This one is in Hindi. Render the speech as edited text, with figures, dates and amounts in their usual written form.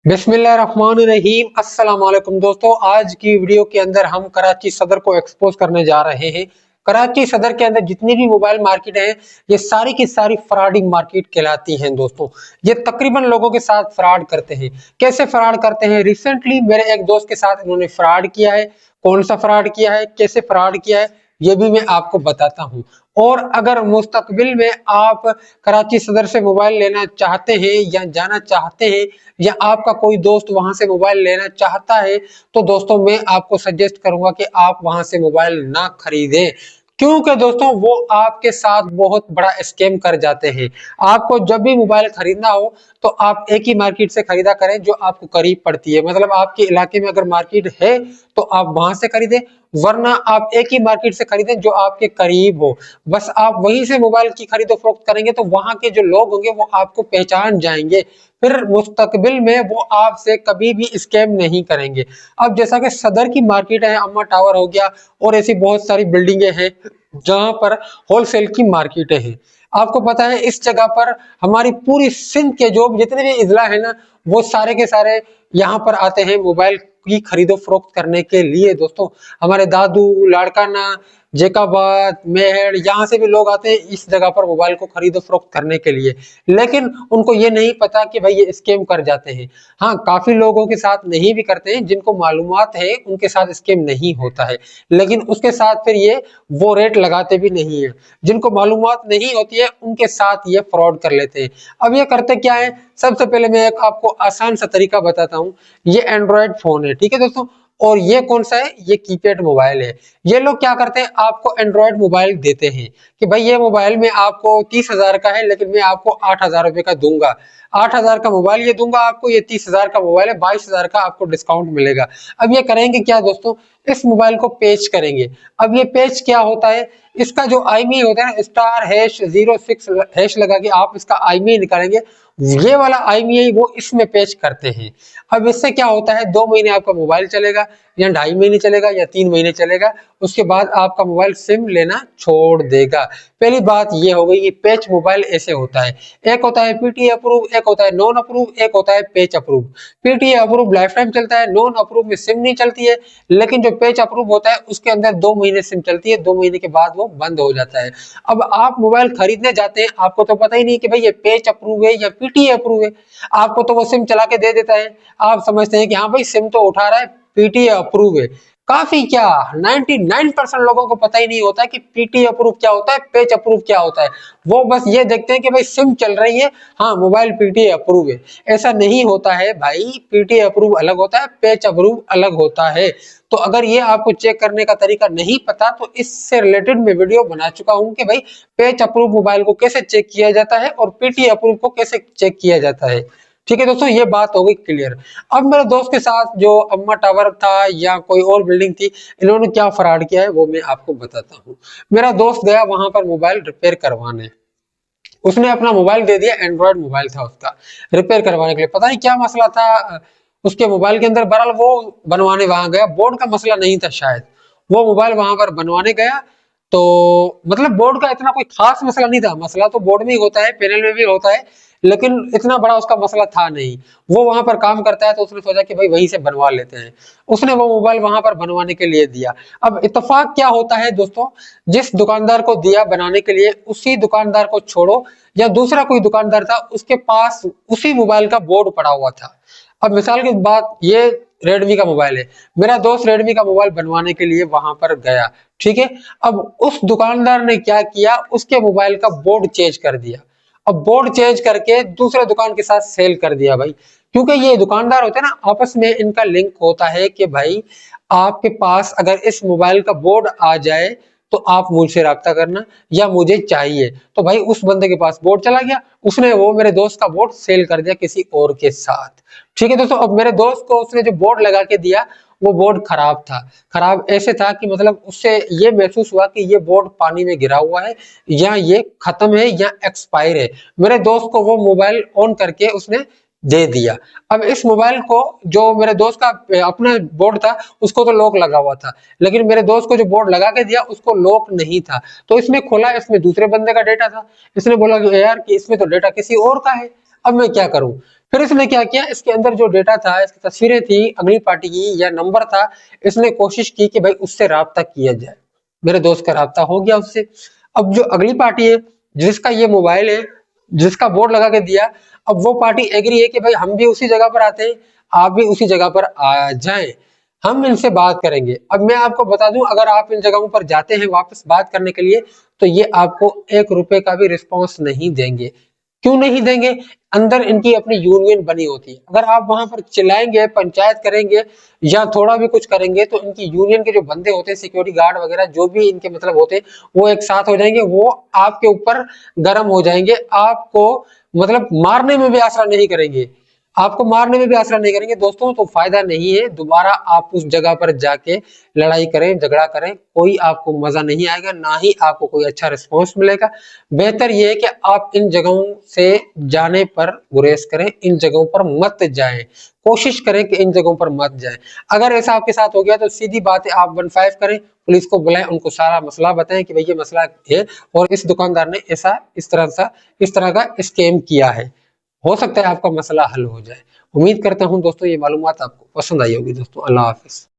बिस्मिल्लाहिर्रहमानिर्रहीम। अस्सलाम वालेकुम दोस्तों, आज की वीडियो के अंदर हम कराची सदर को एक्सपोज करने जा रहे हैं। कराची सदर के अंदर जितनी भी मोबाइल मार्केट है ये सारी की सारी फ्रॉडिंग मार्केट कहलाती हैं दोस्तों। ये तकरीबन लोगों के साथ फ्रॉड करते हैं। कैसे फ्रॉड करते हैं? रिसेंटली मेरे एक दोस्त के साथ इन्होंने फ्रॉड किया है। कौन सा फ्रॉड किया है, कैसे फ्रॉड किया है, ये भी मैं आपको बताता हूँ। और अगर मुस्तकबिल में आप कराची सदर से मोबाइल लेना चाहते हैं या जाना चाहते हैं या आपका कोई दोस्त वहां से मोबाइल लेना चाहता है तो दोस्तों मैं आपको सजेस्ट करूंगा कि आप वहां से मोबाइल ना खरीदें। क्योंकि दोस्तों वो आपके साथ बहुत बड़ा स्कैम कर जाते हैं। आपको जब भी मोबाइल खरीदना हो तो आप एक ही मार्केट से खरीदा करें जो आपको करीब पड़ती है। मतलब आपके इलाके में अगर मार्केट है तो आप वहां से खरीदें, वरना आप एक ही मार्केट से खरीदें जो आपके करीब हो। बस आप वहीं से मोबाइल की खरीदो फरोख्त करेंगे तो वहां के जो लोग होंगे वो आपको पहचान जाएंगे, फिर मुस्तकबिल में वो आपसे कभी भी स्कैम नहीं करेंगे। अब जैसा कि सदर की मार्केट है, अम्मा टावर हो गया और ऐसी बहुत सारी बिल्डिंगें हैं जहां पर होलसेल की मार्केटें हैं। आपको पता है इस जगह पर हमारी पूरी सिंध के जो जितने भी इजला है ना वो सारे के सारे यहाँ पर आते हैं मोबाइल की खरीदो फरोख्त करने के लिए। दोस्तों हमारे दादू, लाड़काना, जेकाबाद, मेहर, यहाँ से भी लोग आते हैं इस जगह पर मोबाइल को खरीदो फरोख्त करने के लिए। लेकिन उनको ये नहीं पता कि भाई ये स्कैम कर जाते हैं। हाँ, काफी लोगों के साथ नहीं भी करते हैं, जिनको मालूमात है उनके साथ स्कैम नहीं होता है, लेकिन उसके साथ फिर ये वो रेट लगाते भी नहीं है। जिनको मालूमात नहीं होती है उनके साथ ये फ्रॉड कर लेते हैं। अब ये करते क्या है, सबसे पहले मैं एक आपको आसान सा तरीका बताता हूँ। ये एंड्रॉयड फोन है, ठीक है दोस्तों, और ये कौन सा है, ये कीपैड मोबाइल है। ये लोग क्या करते हैं, आपको एंड्रॉयड मोबाइल देते हैं कि भाई ये मोबाइल में आपको 30,000 का है लेकिन मैं आपको 8,000 रुपए का दूंगा। 8,000 का मोबाइल ये दूंगा आपको, ये 30,000 का मोबाइल है, 22,000 का आपको डिस्काउंट मिलेगा। अब ये करेंगे क्या दोस्तों, इस मोबाइल को पेच करेंगे। अब ये पेच क्या होता है, इसका जो IMEI होता है *#06 हैश लगा के आप इसका IMEI निकालेंगे। ये वाला IMEI वो इसमें पेच करते हैं। अब इससे क्या होता है, 2 महीने आपका मोबाइल चलेगा या 2.5 महीने चलेगा या 3 महीने चलेगा, उसके बाद आपका मोबाइल सिम लेना छोड़ देगा। पहली बात ये हो गई, ये पेच मोबाइल ऐसे होता है। एक होता है PTA अप्रूव, एक होता है नॉन अप्रूव, एक होता है पेच approve. PTA approve life time चलता है, नॉन अप्रूव में सिम नहीं चलती है, लेकिन जो पेच अप्रूव होता है उसके अंदर 2 महीने सिम चलती है, 2 महीने के बाद वो बंद हो जाता है। अब आप मोबाइल खरीदने जाते हैं, आपको तो पता ही नहीं कि भाई ये पेच अप्रूव है या PTA अप्रूव है। आपको तो वो सिम चला के दे देता है, आप समझते हैं कि हाँ भाई सिम तो उठा रहा है, PTA अप्रूव है। काफी क्या 99% लोगों को पता ही नहीं होता कि PTA अप्रूव क्या होता है, पेच अप्रूव क्या होता है। वो बस ये देखते हैं कि भाई सिम चल रही है, हाँ मोबाइल PTA अप्रूव है। ऐसा नहीं होता है भाई, PTA अप्रूव अलग होता है, पेच अप्रूव अलग होता है। तो अगर ये आपको चेक करने का तरीका नहीं पता तो इससे रिलेटेड मैं वीडियो बना चुका हूं कि भाई पेच अप्रूव मोबाइल को कैसे चेक किया जाता है और PTA अप्रूव को कैसे चेक किया जाता है। ठीक है दोस्तों, ये बात हो गई क्लियर। अब मेरे दोस्त के साथ जो अम्मा टावर था या कोई और बिल्डिंग थी, इन्होंने क्या फ्रॉड किया है वो मैं आपको बताता हूँ। मेरा दोस्त गया वहां पर मोबाइल रिपेयर करवाने। उसने अपना मोबाइल दे दिया, एंड्रॉयड मोबाइल था उसका, रिपेयर करवाने के लिए। पता नहीं क्या मसला था उसके मोबाइल के अंदर। बहरहाल वो बनवाने वहां गया, बोर्ड का मसला नहीं था शायद, वो मोबाइल वहां पर बनवाने गया। तो मतलब बोर्ड का इतना कोई खास मसला नहीं था, मसला तो बोर्ड में ही होता है, पैनल में भी होता है, लेकिन इतना बड़ा उसका मसला था नहीं। वो वहां पर काम करता है तो उसने सोचा कि भाई वहीं से बनवा लेते हैं। उसने वो मोबाइल वहां पर बनवाने के लिए दिया। अब इत्तेफाक क्या होता है दोस्तों, जिस दुकानदार को दिया बनाने के लिए उसी दुकानदार को छोड़ो या दूसरा कोई दुकानदार था उसके पास उसी मोबाइल का बोर्ड पड़ा हुआ था। अब मिसाल की बात, ये रेडमी का मोबाइल है, मेरा दोस्त रेडमी का मोबाइल बनवाने के लिए वहां पर गया, ठीक है। अब उस दुकानदार ने क्या किया, उसके मोबाइल का बोर्ड चेंज कर दिया। अब बोर्ड चेंज करके दूसरे दुकान के साथ सेल कर दिया भाई। क्योंकि ये दुकानदार होते हैं ना, आपस में इनका लिंक होता है कि भाई आपके पास अगर इस मोबाइल का बोर्ड आ जाए तो आप मुझसे राब्ता करना या मुझे चाहिए। तो भाई उस बंदे के पास बोर्ड चला गया, उसने वो मेरे दोस्त का बोर्ड सेल कर दिया किसी और के साथ। ठीक है दोस्तों, अब मेरे दोस्त को उसने जो बोर्ड लगा के दिया वो बोर्ड खराब था। खराब ऐसे था कि मतलब उससे ये महसूस हुआ कि ये बोर्ड पानी में गिरा हुआ है या ये खत्म है या एक्सपायर है। मेरे दोस्त को वो मोबाइल ऑन करके उसने दे दिया। अब इस मोबाइल को, जो मेरे दोस्त का अपना बोर्ड था उसको तो लॉक लगा हुआ था, लेकिन मेरे दोस्त को जो बोर्ड लगा के दिया उसको लॉक नहीं था। तो इसमें खोला, इसमें दूसरे बंदे का डेटा था। इसने बोला कि यार कि इसमें तो डेटा किसी और का है, अब मैं क्या करूं। फिर इसने क्या किया, इसके अंदर जो डेटा था, इसकी तस्वीरें थी अगली पार्टी की या नंबर था, इसने कोशिश की कि भाई उससे राब्ता किया जाए। मेरे दोस्त का राब्ता हो गया उससे। अब जो अगली पार्टी है जिसका ये मोबाइल है, जिसका बोर्ड लगा के दिया, अब वो पार्टी एग्री है कि भाई हम भी उसी जगह पर आते हैं, आप भी उसी जगह पर आ जाएं, हम इनसे बात करेंगे। अब मैं आपको बता दूं, अगर आप इन जगहों पर जाते हैं वापस बात करने के लिए, तो ये आपको 1 रुपए का भी रिस्पॉन्स नहीं देंगे। क्यों नहीं देंगे? अंदर इनकी अपनी यूनियन बनी होती है। अगर आप वहां पर चिल्लाएंगे, पंचायत करेंगे या थोड़ा भी कुछ करेंगे, तो इनकी यूनियन के जो बंदे होते हैं, सिक्योरिटी गार्ड वगैरह जो भी इनके मतलब होते हैं, वो एक साथ हो जाएंगे, वो आपके ऊपर गर्म हो जाएंगे, आपको मतलब मारने में भी आसरा नहीं करेंगे, आपको मारने में भी आसरा नहीं करेंगे दोस्तों। तो फायदा नहीं है दोबारा आप उस जगह पर जाके लड़ाई करें, झगड़ा करें, कोई आपको मजा नहीं आएगा, ना ही आपको कोई अच्छा रिस्पॉन्स मिलेगा। बेहतर यह है कि आप इन जगहों से जाने पर गुरेज करें, इन जगहों पर मत जाएं, कोशिश करें कि इन जगहों पर मत जाएं। अगर ऐसा आपके साथ हो गया तो सीधी बात है, आप 15 करें, पुलिस को बुलाएं, उनको सारा मसला बताएं कि भाई ये मसला है और इस दुकानदार ने ऐसा इस तरह का स्कैम किया है। हो सकता है आपका मसला हल हो जाए। उम्मीद करता हूं दोस्तों ये मालूमात आपको पसंद आई होगी दोस्तों। अल्लाह हाफिज।